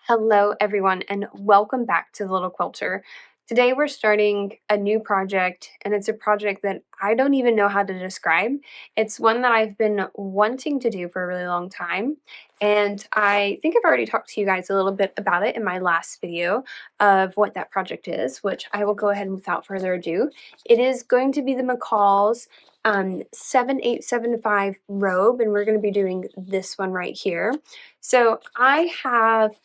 Hello everyone and welcome back to the Little Quilter. Today we're starting a new project, and it's a project that I don't even know how to describe. It's one that I've been wanting to do for a really long time, and I think I've already talked to you guys a little bit about it in my last video of what that project is, which I will go ahead and without further ado. It is going to be the McCalls 7875 robe, and we're going to be doing this one right here. So I have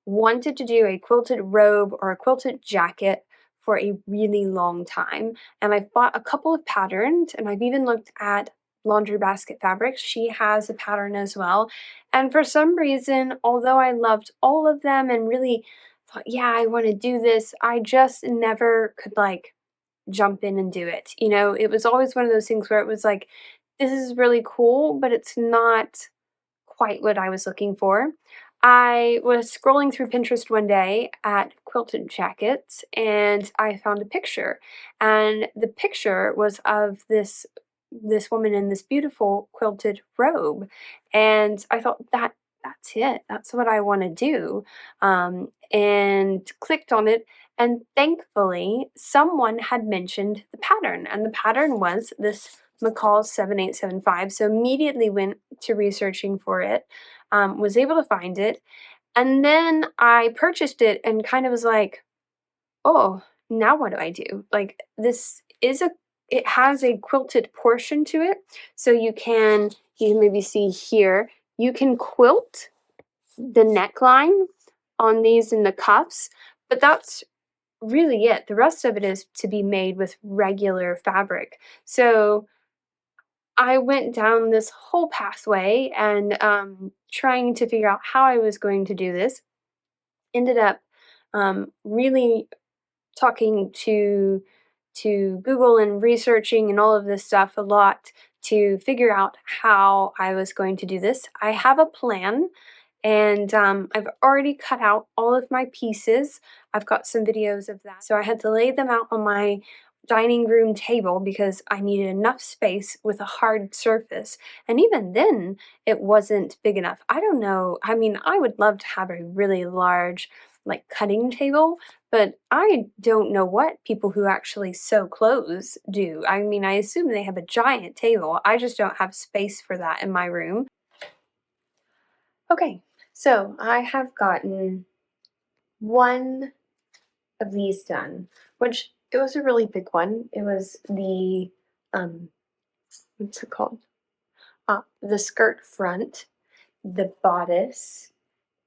wanted to do a quilted robe or a quilted jacket for a really long time, and I've bought a couple of patterns, and I've even looked at Laundry Basket Fabrics. She has a pattern as well, and for some reason, although I loved all of them and really thought, yeah, I want to do this, I just never could like jump in and do it. You know, it was always one of those things where it was like, this is really cool, but it's not quite what I was looking for. I was scrolling through Pinterest one day at quilted jackets, and I found a picture, and the picture was of this woman in this beautiful quilted robe, and I thought that's it. That's what I want to do, and clicked on it. And thankfully, someone had mentioned the pattern, and the pattern was this McCall 7875. So immediately went to researching for it, was able to find it, and then I purchased it and kind of was like, oh, now what do I do? Like, it has a quilted portion to it. So you can maybe see here, you can quilt the neckline on these in the cuffs, but that's really it. The rest of it is to be made with regular fabric. So I went down this whole pathway and trying to figure out how I was going to do this. Ended up really talking to Google and researching and all of this stuff a lot to figure out how I was going to do this. I have a plan, and I've already cut out all of my pieces. I've got some videos of that. So I had to lay them out on my dining room table because I needed enough space with a hard surface. And even then, it wasn't big enough. I don't know. I mean, I would love to have a really large, like, cutting table, but I don't know what people who actually sew clothes do. I mean, I assume they have a giant table. I just don't have space for that in my room. Okay, so I have gotten one of these done, which it was a really big one. It was the what's it called? The skirt front, the bodice,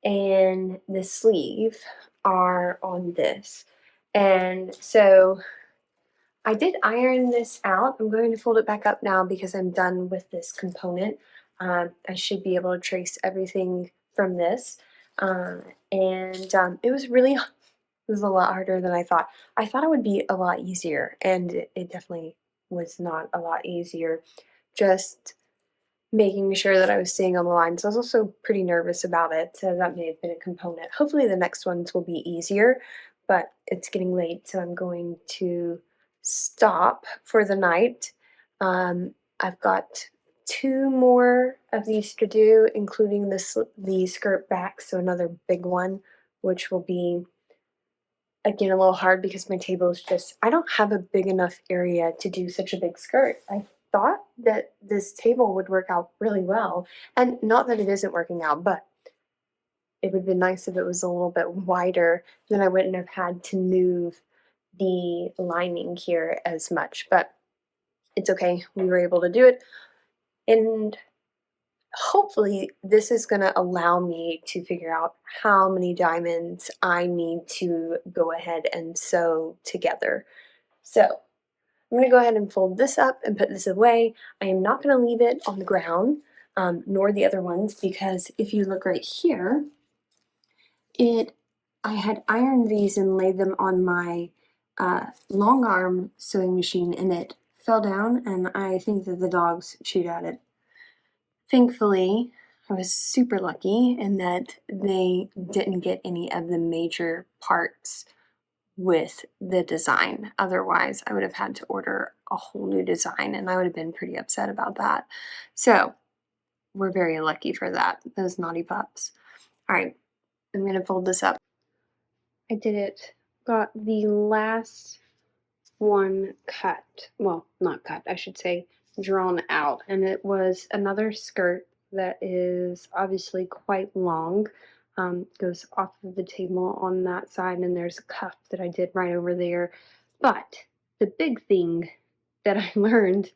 and the sleeve are on this. And so I did iron this out. I'm going to fold it back up now because I'm done with this component. I should be able to trace everything from this. It was really, it was a lot harder than I thought. I thought it would be a lot easier, and it definitely was not a lot easier. Just making sure that I was staying on the lines. I was also pretty nervous about it, so that may have been a component. Hopefully the next ones will be easier, but it's getting late, so I'm going to stop for the night. I've got 2 more of these to do, including the skirt back, so another big one, which will be, again, a little hard because my table is just, I don't have a big enough area to do such a big skirt. I thought that this table would work out really well, and not that it isn't working out, but it would have been nice if it was a little bit wider, then I wouldn't have had to move the lining here as much, but it's okay. We were able to do it, and hopefully this is going to allow me to figure out how many diamonds I need to go ahead and sew together. So I'm going to go ahead and fold this up and put this away. I am not going to leave it on the ground, nor the other ones, because if you look right here, I had ironed these and laid them on my long arm sewing machine, and it fell down, and I think that the dogs chewed at it. Thankfully, I was super lucky in that they didn't get any of the major parts with the design. Otherwise, I would have had to order a whole new design, and I would have been pretty upset about that. So we're very lucky for that, those naughty pups. All right, I'm gonna fold this up. I did it. Got the last one cut. Well, not cut, I should say, drawn out. And it was another skirt that is obviously quite long. Goes off of the table on that side, and there's a cuff that I did right over there. But the big thing that I learned,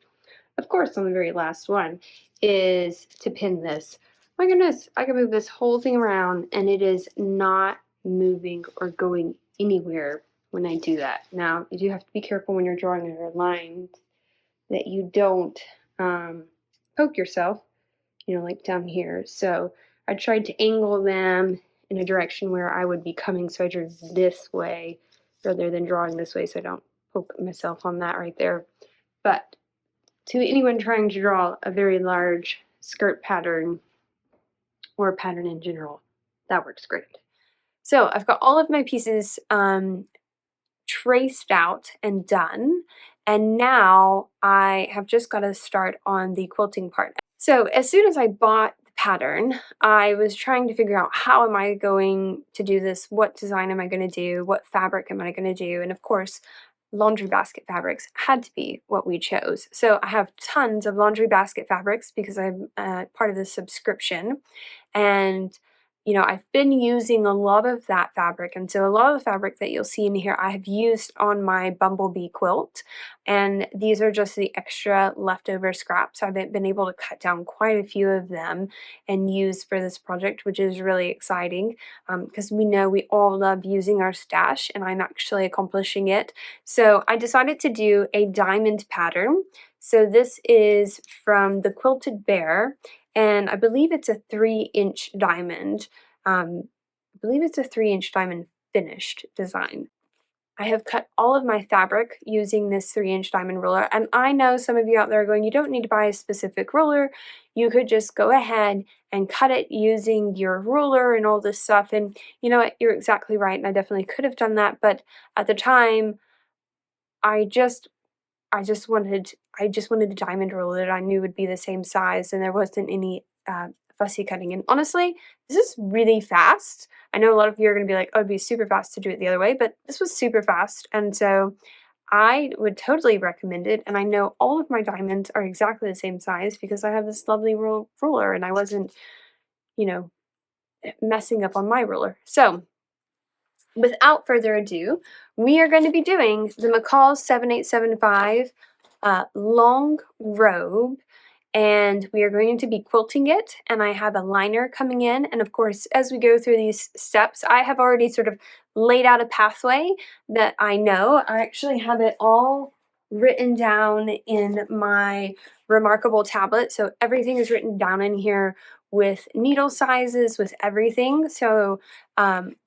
of course, on the very last one, is to pin this. My goodness, I can move this whole thing around and it is not moving or going anywhere when I do that. Now, you do have to be careful when you're drawing your lines that you don't poke yourself, like down here. So I tried to angle them in a direction where I would be coming, so I drew this way rather than drawing this way so I don't poke myself on that right there. But to anyone trying to draw a very large skirt pattern or a pattern in general, that works great. So I've got all of my pieces traced out and done, and now I have just got to start on the quilting part. So as soon as I bought the pattern, I was trying to figure out how am I going to do this, what design am I going to do, what fabric am I going to do, and of course laundry basket fabrics had to be what we chose. So I have tons of laundry basket fabrics because I'm part of the subscription, and I've been using a lot of that fabric, and so a lot of the fabric that you'll see in here I have used on my bumblebee quilt, and these are just the extra leftover scraps. I've been able to cut down quite a few of them and use for this project, which is really exciting because we know we all love using our stash, and I'm actually accomplishing it. So I decided to do a diamond pattern. So this is from the Quilted Bear, and I believe it's a 3-inch diamond. I believe it's a 3-inch diamond finished design. I have cut all of my fabric using this 3-inch diamond ruler, and I know some of you out there are going, you don't need to buy a specific ruler. You could just go ahead and cut it using your ruler and all this stuff, and you know what, you're exactly right, and I definitely could have done that, but at the time, I just wanted a diamond ruler that I knew would be the same size, and there wasn't any fussy cutting. And honestly, this is really fast. I know a lot of you are going to be like, "Oh, it'd be super fast to do it the other way," but this was super fast, and so I would totally recommend it. And I know all of my diamonds are exactly the same size because I have this lovely ruler, and I wasn't, you know, messing up on my ruler. So without further ado, we are going to be doing the McCalls 7875 long robe, and we are going to be quilting it, and I have a liner coming in, and of course as we go through these steps I have already sort of laid out a pathway that I know. I actually have it all written down in my remarkable tablet, so everything is written down in here with needle sizes, with everything. So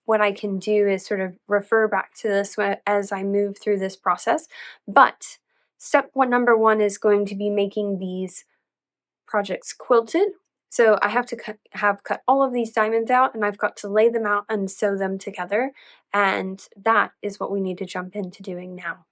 what I can do is sort of refer back to this as I move through this process. But number one is going to be making these projects quilted. So I have to cut all of these diamonds out, and I've got to lay them out and sew them together. And that is what we need to jump into doing now.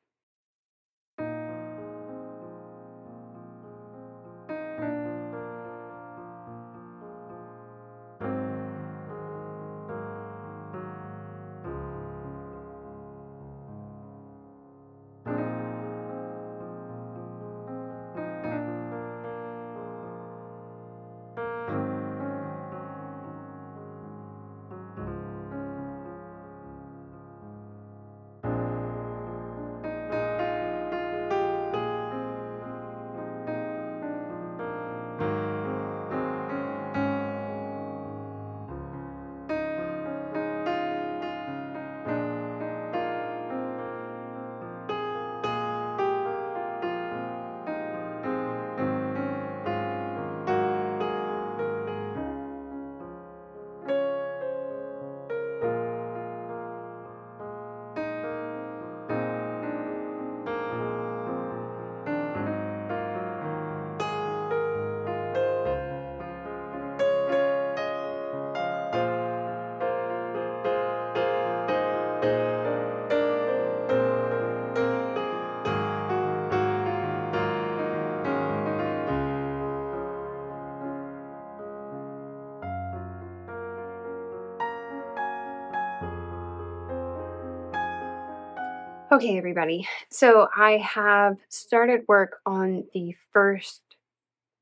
Okay, everybody. So I have started work on the first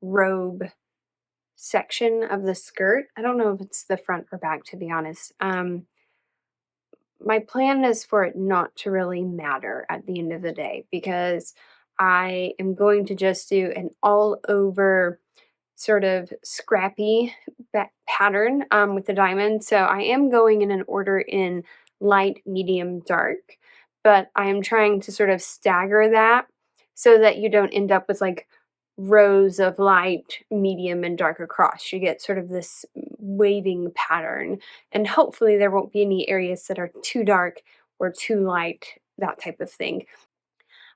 robe section of the skirt. I don't know if it's the front or back, to be honest. My plan is for it not to really matter at the end of the day because I am going to just do an all over sort of scrappy pattern with the diamond. So I am going in an order in light, medium, dark, but I am trying to sort of stagger that so that you don't end up with like rows of light, medium, and dark across. You get sort of this waving pattern, and hopefully there won't be any areas that are too dark or too light, that type of thing.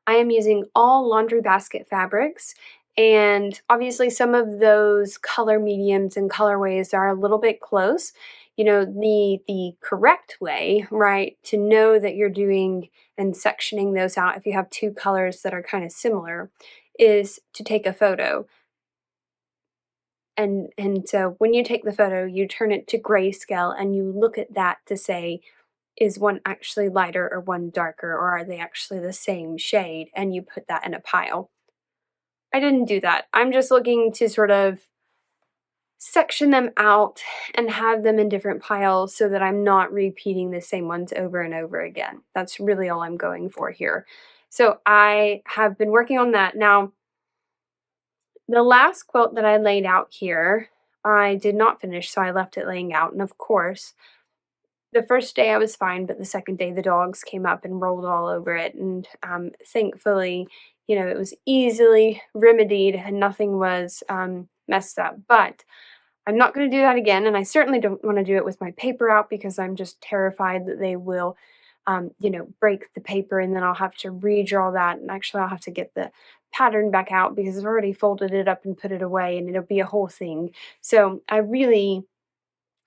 I am using all laundry basket fabrics, and obviously some of those color mediums and colorways are a little bit close. You know, the correct way, right, to know that you're doing and sectioning those out if you have two colors that are kind of similar is to take a photo. And so when you take the photo, you turn it to grayscale and you look at that to say, is one actually lighter or one darker, or are they actually the same shade? And you put that in a pile. I didn't do that. I'm just looking to sort of section them out and have them in different piles so that I'm not repeating the same ones over and over again. That's really all I'm going for here. So I have been working on that. Now, the last quilt that I laid out here, I did not finish, so I left it laying out. And of course, the first day I was fine, but the second day the dogs came up and rolled all over it. And thankfully, you know, it was easily remedied and nothing was messed up. But I'm not going to do that again. And I certainly don't want to do it with my paper out because I'm just terrified that they will, you know, break the paper and then I'll have to redraw that. And actually, I'll have to get the pattern back out because I've already folded it up and put it away and it'll be a whole thing. So I really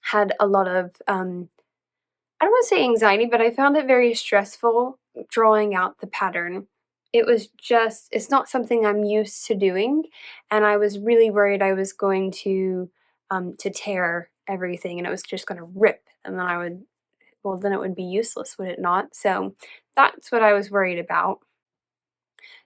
had a lot of I don't want to say anxiety, but I found it very stressful drawing out the pattern. It was just, it's not something I'm used to doing. And I was really worried I was going to tear everything and it was just going to rip. And then I would, well, then it would be useless, would it not? So that's what I was worried about.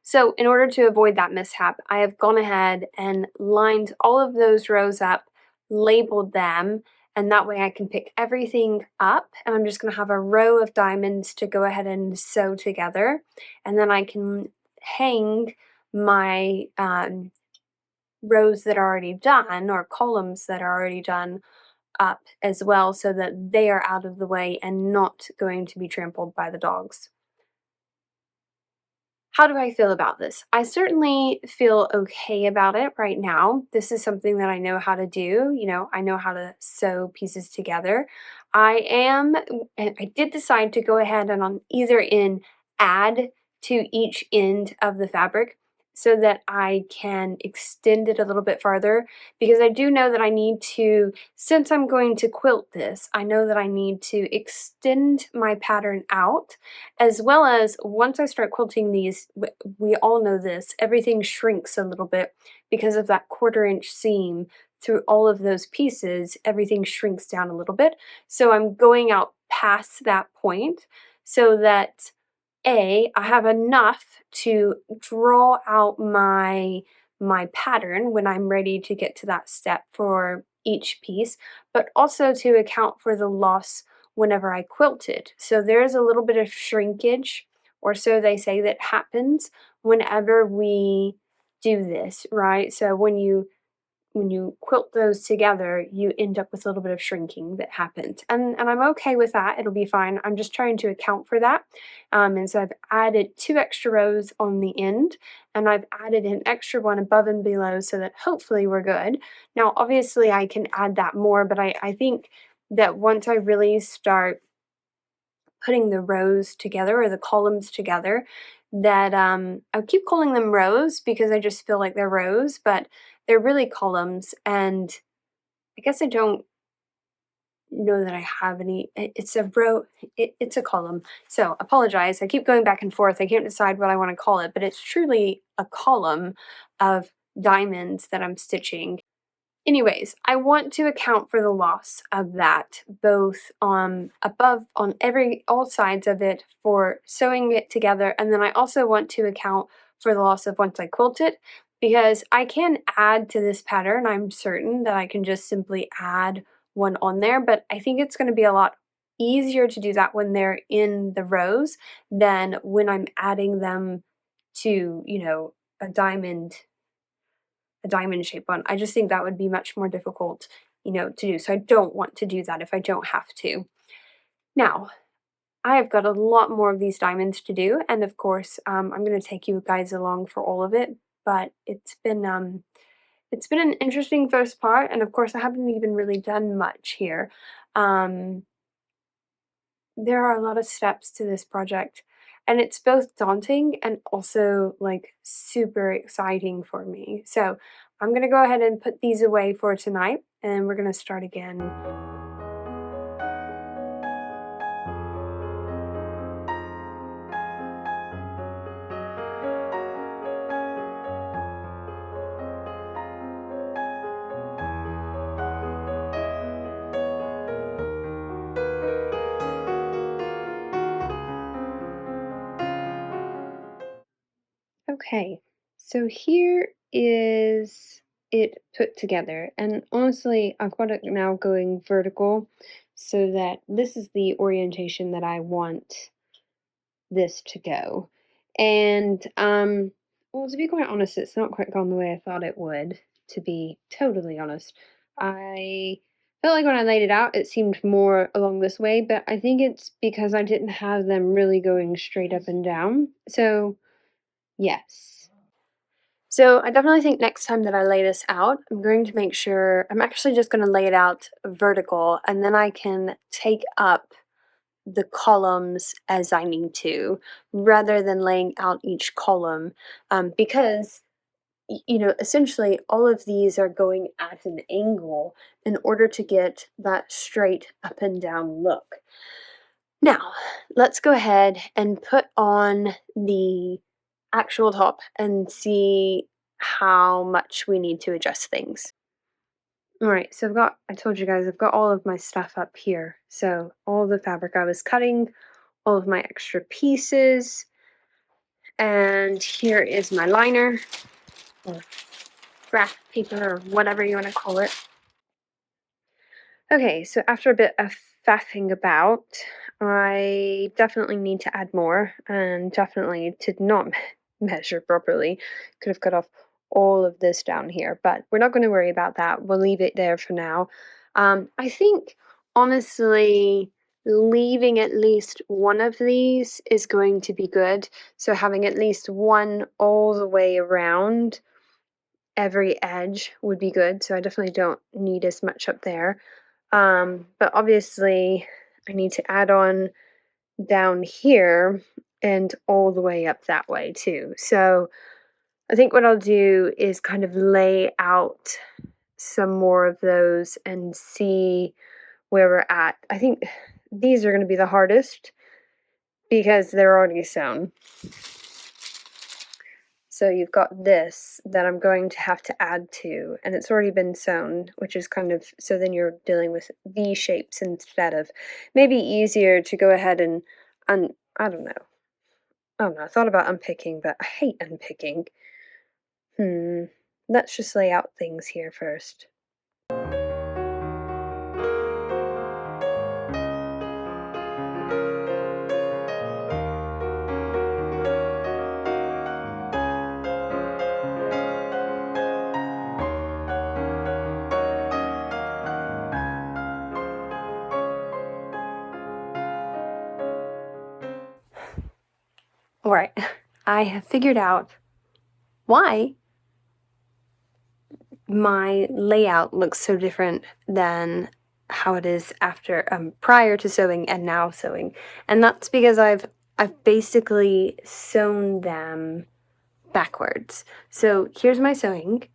So in order to avoid that mishap, I have gone ahead and lined all of those rows up, labeled them, and that way I can pick everything up and I'm just going to have a row of diamonds to go ahead and sew together. And then I can hang my rows that are already done or columns that are already done up as well so that they are out of the way and not going to be trampled by the dogs. How do I feel about this? I certainly feel okay about it right now. This is something that I know how to do. You know, I know how to sew pieces together. And I did decide to go ahead and on either in add to each end of the fabric so that I can extend it a little bit farther because I do know that I need to, since I'm going to quilt this, I know that I need to extend my pattern out as well as once I start quilting these, we all know this, everything shrinks a little bit because of that 1/4 inch seam through all of those pieces, everything shrinks down a little bit. So I'm going out past that point so that I have enough to draw out my pattern when I'm ready to get to that step for each piece, but also to account for the loss whenever I quilt it. So there's a little bit of shrinkage, or so they say, that happens whenever we do this, right? So when you quilt those together, you end up with a little bit of shrinking that happens. And I'm okay with that. It'll be fine. I'm just trying to account for that. And so I've added 2 extra rows on the end, and I've added an extra one above and below so that hopefully we're good. Now, obviously, I can add that more, but I think that once I really start putting the rows together or the columns together, that I keep calling them rows because I just feel like they're rows, but they're really columns. And I guess I don't know that I have any. It's a row, it's a column. So apologize. I keep going back and forth. I can't decide what I want to call it, but it's truly a column of diamonds that I'm stitching. anyways, I want to account for the loss of that, both above on all sides of it for sewing it together, and then I also want to account for the loss of once I quilt it, because I can add to this pattern. I'm certain that I can just simply add one on there, but I think it's going to be a lot easier to do that when they're in the rows than when I'm adding them to, a diamond shape one. I just think that would be much more difficult, to do. So I don't want to do that if I don't have to. Now, I have got a lot more of these diamonds to do, and of course, I'm going to take you guys along for all of it. But it's been an interesting first part, and of course, I haven't even really done much here. There are a lot of steps to this project, and it's both daunting and also like super exciting for me. So I'm gonna go ahead and put these away for tonight, and we're gonna start again. Okay, so here is it put together, and honestly, I've got it now going vertical so that this is the orientation that I want this to go. And well, to be quite honest, it's not quite gone the way I thought it would, to be totally honest. I felt like when I laid it out, it seemed more along this way, but I think it's because I didn't have them really going straight up and down. So, yes. So I definitely think next time that I lay this out, I'm going to make sure I'm actually just going to lay it out vertical, and then I can take up the columns as I need to, rather than laying out each column, because essentially all of these are going at an angle in order to get that straight up and down look. Now, let's go ahead and put on the actual top and see how much we need to adjust things. Alright, so I told you guys, I've got all of my stuff up here. So all the fabric I was cutting, all of my extra pieces, and here is my liner, or graph paper, or whatever you want to call it. Okay, so after a bit of faffing about, I definitely need to add more, and definitely did not measure properly. Could have cut off all of this down here, but we're not going to worry about that. We'll leave it there for now. I think, honestly, leaving at least one of these is going to be good. So having at least one all the way around every edge would be good. So I definitely don't need as much up there. But obviously, I need to add on down here and all the way up that way too. So I think what I'll do is kind of lay out some more of those and see where we're at. I think these are going to be the hardest because they're already sewn. So you've got this that I'm going to have to add to, and it's already been sewn, which is kind of, so then you're dealing with V shapes instead of, maybe easier to go ahead and, I don't know. I thought about unpicking, but I hate unpicking. Let's just lay out things here first. Alright, I have figured out why my layout looks so different than how it is after prior to sewing and now sewing, and that's because I've basically sewn them backwards. So here's my sewing,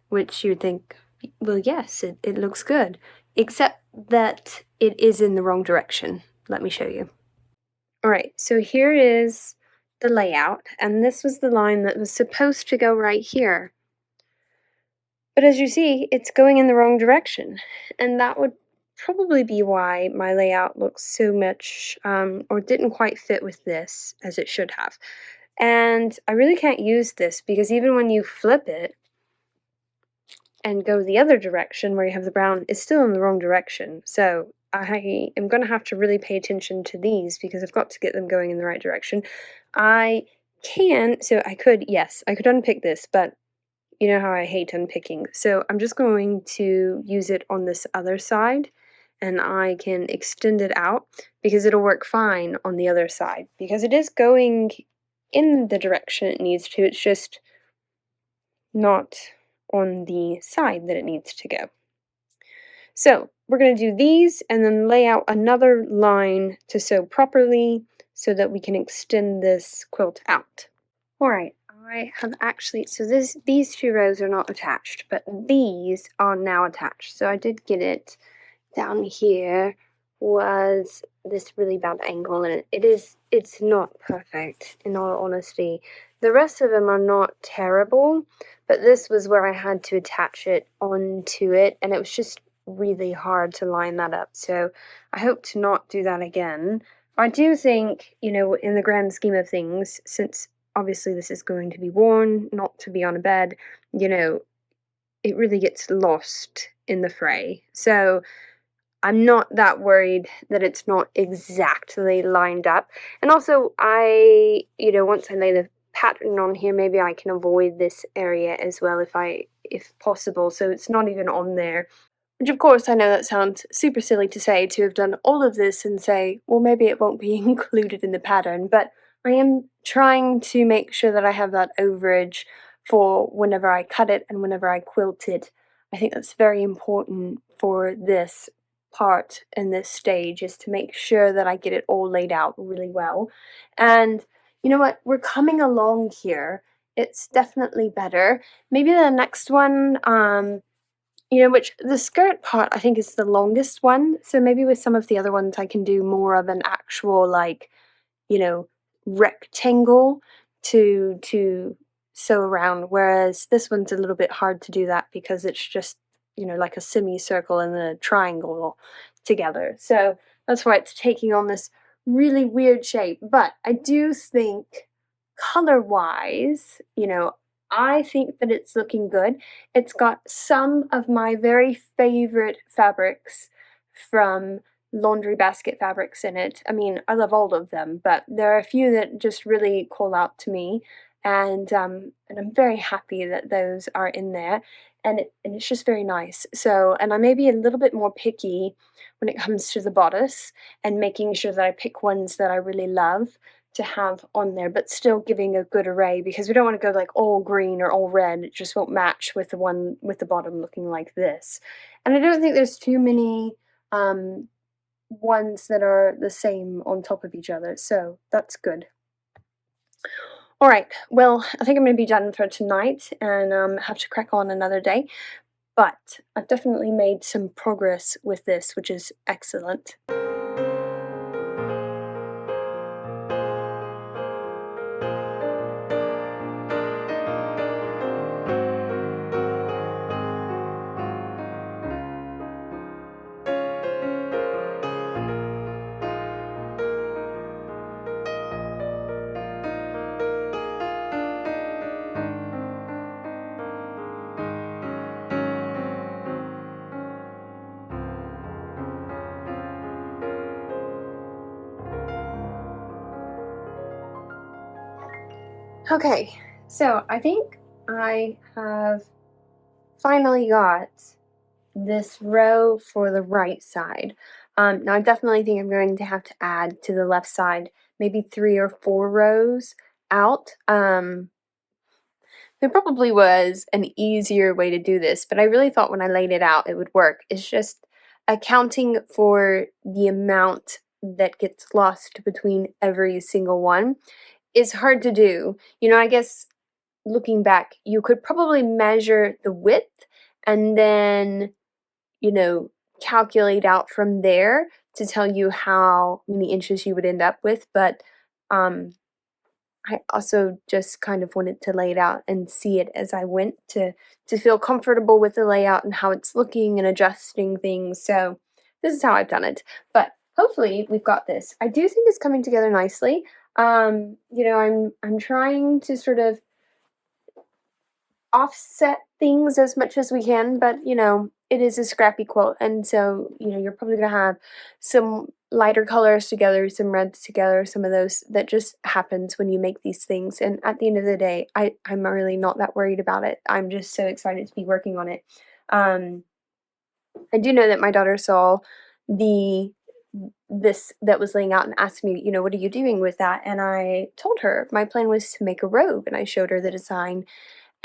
which you would think, well, yes, it looks good, except that it is in the wrong direction. Let me show you. Alright, so here is the layout, and this was the line that was supposed to go right here. But as you see, it's going in the wrong direction, and that would probably be why my layout looks so much, or didn't quite fit with this as it should have. And I really can't use this because even when you flip it and go the other direction where you have the brown, it's still in the wrong direction. So I am going to have to really pay attention to these because I've got to get them going in the right direction. I so I could, yes, I could unpick this, but you know how I hate unpicking. So I'm just going to use it on this other side, and I can extend it out because it'll work fine on the other side because it is going in the direction it needs to. It's just not on the side that it needs to go. So we're going to do these and then lay out another line to sew properly so that we can extend this quilt out. Alright, I have actually, so these two rows are not attached, but these are now attached. So I did get it down here was this really bad angle, and it's not perfect, in all honesty. The rest of them are not terrible, but this was where I had to attach it onto it, and it was just really hard to line that up. So I hope to not do that again. I do think, in the grand scheme of things, since obviously this is going to be worn, not to be on a bed, it really gets lost in the fray. So I'm not that worried that it's not exactly lined up. And also, once I lay the pattern on here, maybe I can avoid this area as well if possible, so it's not even on there. Which, of course, I know that sounds super silly to say, to have done all of this and say, well, maybe it won't be included in the pattern, but I am trying to make sure that I have that overage for whenever I cut it and whenever I quilt it. I think that's very important for this part and this stage, is to make sure that I get it all laid out really well. And you know what? We're coming along here. It's definitely better. Maybe the next one, which the skirt part I think is the longest one, so maybe with some of the other ones I can do more of an actual, like, you know, rectangle to sew around, whereas this one's a little bit hard to do that because it's just, like a semicircle and a triangle together. So that's why it's taking on this really weird shape. But I do think color-wise, I think that it's looking good. It's got some of my very favorite fabrics from laundry basket fabrics in it. I mean, I love all of them, but there are a few that just really call out to me, and I'm very happy that those are in there, and it's just very nice. So, and I may be a little bit more picky when it comes to the bodice and making sure that I pick ones that I really love to have on there, but still giving a good array, because we don't want to go like all green or all red. It just won't match with the one with the bottom looking like this. And I don't think there's too many ones that are the same on top of each other, so that's good. Alright, well, I think I'm going to be done for tonight and have to crack on another day, but I've definitely made some progress with this, which is excellent. Okay, so I think I have finally got this row for the right side. Now I definitely think I'm going to have to add to the left side maybe 3 or 4 rows out. There probably was an easier way to do this, but I really thought when I laid it out it would work. It's just accounting for the amount that gets lost between every single one is hard to do. I guess looking back, you could probably measure the width and then, you know, calculate out from there to tell you how many inches you would end up with, but um I also just kind of wanted to lay it out and see it as I went to feel comfortable with the layout and how it's looking and adjusting things. So this is how I've done it. But hopefully we've got this. I do think it's coming together nicely. You know, I'm trying to sort of offset things as much as we can, but you know, it is a scrappy quilt, and so you know, you're probably gonna have some lighter colors together, some reds together, some of those that just happens when you make these things. And at the end of the day, I'm really not that worried about it. I'm just so excited to be working on it. Um, I do know that my daughter saw the this that was laying out and asked me, you know, what are you doing with that? And I told her my plan was to make a robe, and I showed her the design,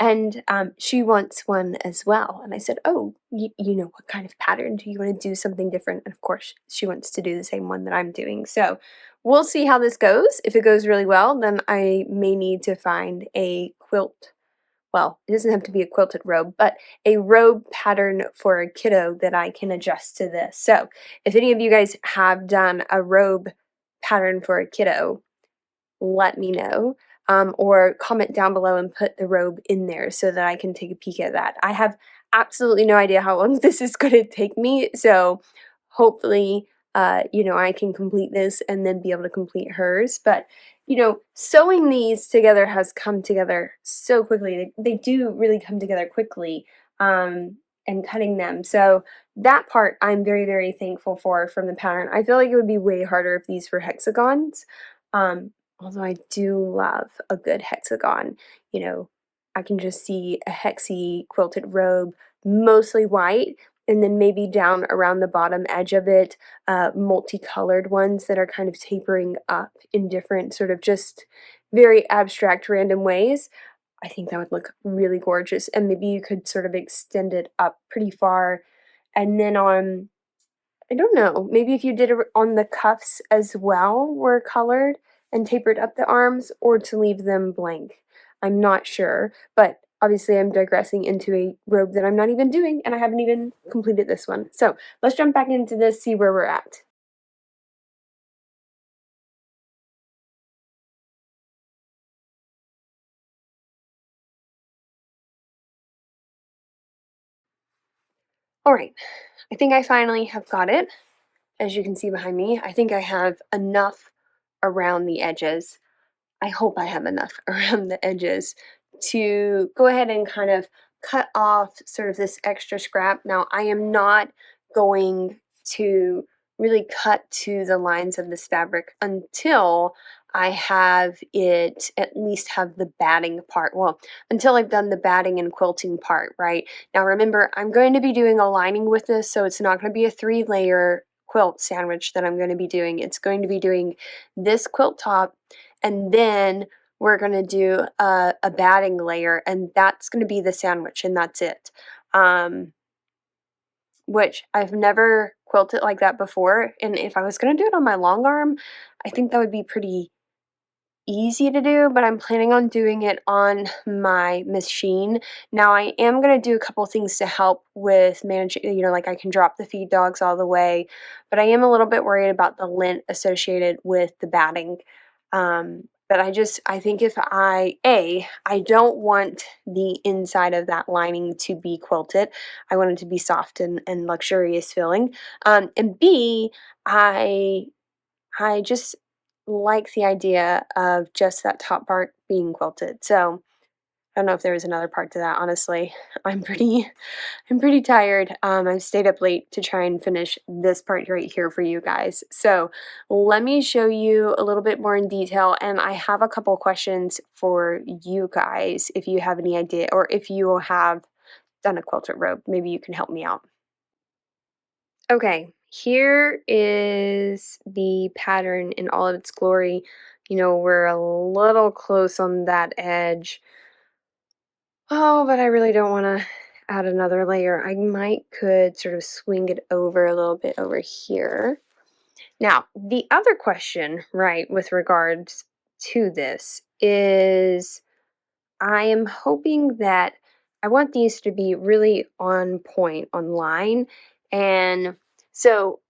and she wants one as well. And I said, oh, you know, what kind of pattern? Do you want to do something different? And of course, she wants to do the same one that I'm doing. So we'll see how this goes. If it goes really well, then I may need to find a quilt. Well, it doesn't have to be a quilted robe, but a robe pattern for a kiddo that I can adjust to this. So if any of you guys have done a robe pattern for a kiddo, let me know. Or comment down below and put the robe in there so that I can take a peek at that. I have absolutely no idea how long this is going to take me, so hopefully, you know, I can complete this and then be able to complete hers. But you know, sewing these together has come together so quickly. They do really come together quickly, and cutting them. So that part I'm very, very thankful for from the pattern. I feel like it would be way harder if these were hexagons. Um, Although I do love a good hexagon. You know, I can just see a hexy quilted robe, mostly white, and then maybe down around the bottom edge of it, multicolored ones that are kind of tapering up in different sort of just very abstract random ways. I think that would look really gorgeous, and maybe you could sort of extend it up pretty far, and then on, I don't know, maybe if you did it on the cuffs as well, were colored and tapered up the arms, or to leave them blank. I'm not sure, but obviously I'm digressing into a robe that I'm not even doing, and I haven't even completed this one. So let's jump back into this, see where we're at. All right, I think I finally have got it. As you can see behind me, I think I have enough around the edges. I hope I have enough around the edges to go ahead and kind of cut off sort of this extra scrap. Now, I am not going to really cut to the lines of this fabric until I have it at least have the batting part. Well, until I've done the batting and quilting part, right? Now, remember, I'm going to be doing a lining with this, so it's not going to be a 3-layer quilt sandwich that I'm going to be doing. It's going to be doing this quilt top, and then we're going to do a batting layer, and that's going to be the sandwich, and that's it. Which I've never quilted like that before, and if I was going to do it on my long arm, I think that would be pretty easy to do, but I'm planning on doing it on my machine. Now, I am going to do a couple things to help with managing, you know, like I can drop the feed dogs all the way, but I am a little bit worried about the lint associated with the batting. But I think if I don't want the inside of that lining to be quilted. I want it to be soft and luxurious feeling. And B, I just like the idea of just that top part being quilted. So I don't know if there was another part to that, honestly. I'm pretty I'm pretty tired. I've stayed up late to try and finish this part right here for you guys. So let me show you a little bit more in detail, and I have a couple questions for you guys if you have any idea, or if you have done a quilted robe, maybe you can help me out. Okay, here is the pattern in all of its glory. You know, we're a little close on that edge. Oh, but I really don't want to add another layer. I might could sort of swing it over a little bit over here. Now, the other question, right, with regards to this is I am hoping that I want these to be really on point, on line. And so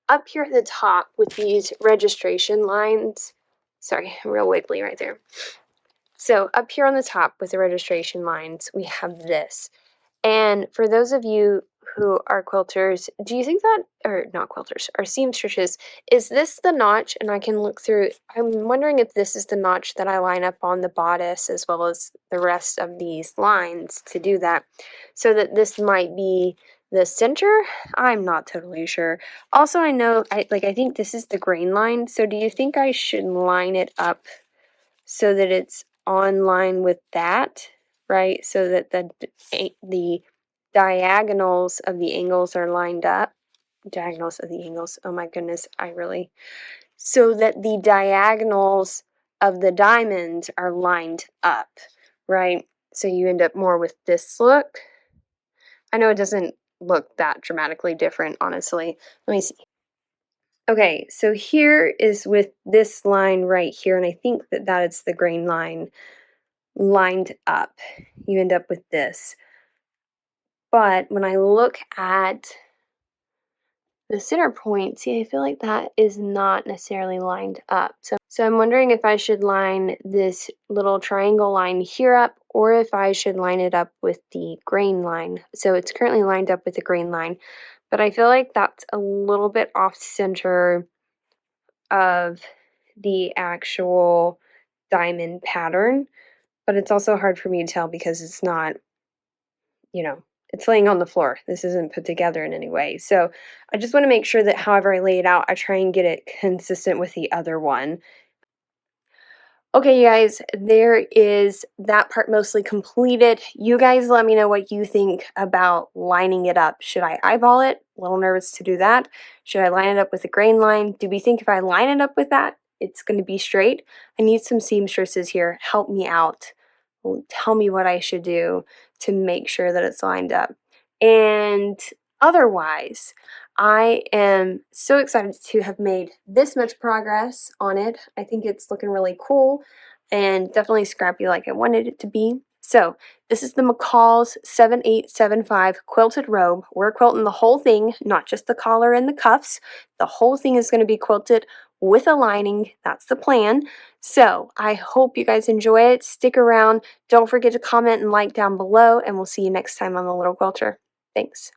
up here at the top with these registration lines, sorry, real wiggly right there. So up here on the top with the registration lines, we have this. And for those of you who are quilters, do you think that, or not quilters, or seamstresses, is this the notch? And I can look through, I'm wondering if this is the notch that I line up on the bodice as well as the rest of these lines to do that. So that this might be the center. I'm not totally sure. Also, I know, I think this is the grain line. So do you think I should line it up so that it's on line with that, right? So that the diagonals of the angles are lined up. Diagonals of the angles. Oh my goodness, so that the diagonals of the diamonds are lined up, right? So you end up more with this look. I know it doesn't look that dramatically different, honestly. Let me see. Okay, so here is with this line right here, and I think that that is the grain line lined up. You end up with this. But when I look at the center point, see, I feel like that is not necessarily lined up. So I'm wondering if I should line this little triangle line here up or if I should line it up with the grain line. So it's currently lined up with the grain line, but I feel like that's a little bit off center of the actual diamond pattern, but it's also hard for me to tell because it's not, it's laying on the floor. This isn't put together in any way. So I just want to make sure that however I lay it out, I try and get it consistent with the other one. Okay, you guys, there is that part mostly completed. You guys let me know what you think about lining it up. Should I eyeball it? A little nervous to do that. Should I line it up with a grain line? Do we think if I line it up with that, it's going to be straight? I need some seamstresses here. Help me out. Tell me what I should do to make sure that it's lined up. And otherwise, I am so excited to have made this much progress on it. I think it's looking really cool and definitely scrappy like I wanted it to be. So this is the McCalls 7875 quilted robe. We're quilting the whole thing, not just the collar and the cuffs. The whole thing is going to be quilted with a lining. That's the plan. So I hope you guys enjoy it. Stick around. Don't forget to comment and like down below, and we'll see you next time on The Little Quilter. Thanks.